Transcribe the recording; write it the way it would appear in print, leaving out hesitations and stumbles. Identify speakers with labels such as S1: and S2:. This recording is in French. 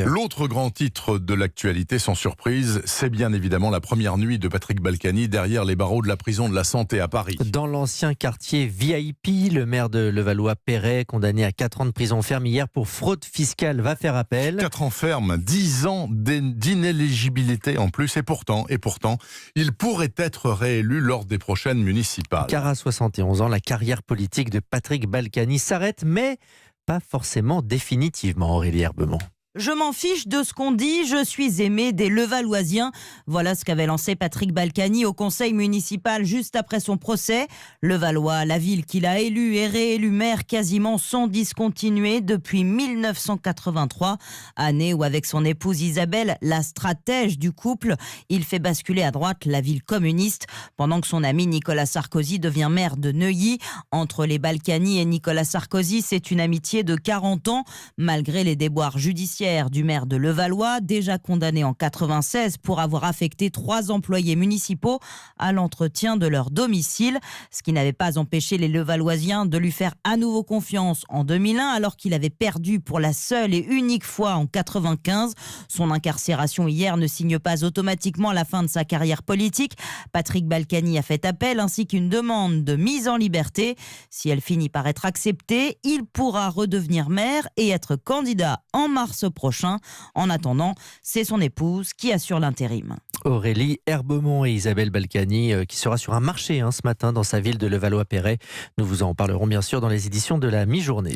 S1: L'autre grand titre de l'actualité, sans surprise, c'est bien évidemment la première nuit de Patrick Balkany derrière les barreaux de la prison de la Santé à Paris.
S2: Dans l'ancien quartier VIP, le maire de Levallois-Perret, condamné à 4 ans de prison ferme hier pour fraude fiscale, va faire appel.
S1: 4 ans ferme, 10 ans d'inéligibilité en plus, et pourtant, il pourrait être réélu lors des prochaines municipales.
S2: Car à 71 ans, la carrière politique de Patrick Balkany s'arrête, mais pas forcément définitivement, Aurélie Herbemont.
S3: Je m'en fiche de ce qu'on dit, je suis aimé des Levalloisiens. Voilà ce qu'avait lancé Patrick Balkany au conseil municipal juste après son procès. Levallois, la ville qu'il a élue et réélue maire quasiment sans discontinuer depuis 1983. Année où avec son épouse Isabelle, la stratège du couple, il fait basculer à droite la ville communiste pendant que son ami Nicolas Sarkozy devient maire de Neuilly. Entre les Balkany et Nicolas Sarkozy, c'est une amitié de 40 ans malgré les déboires judiciaires du maire de Levallois, déjà condamné en 96 pour avoir affecté 3 employés municipaux à l'entretien de leur domicile, ce qui n'avait pas empêché les Levalloisiens de lui faire à nouveau confiance en 2001 alors qu'il avait perdu pour la seule et unique fois en 95. Son incarcération hier ne signe pas automatiquement la fin de sa carrière politique. Patrick Balkany a fait appel ainsi qu'une demande de mise en liberté. Si elle finit par être acceptée, il pourra redevenir maire et être candidat en mars prochain. En attendant, c'est son épouse qui assure l'intérim.
S2: Aurélie Herbemont et Isabelle Balkany qui sera sur un marché ce matin dans sa ville de Levallois-Perret. Nous vous en parlerons bien sûr dans les éditions de la mi-journée.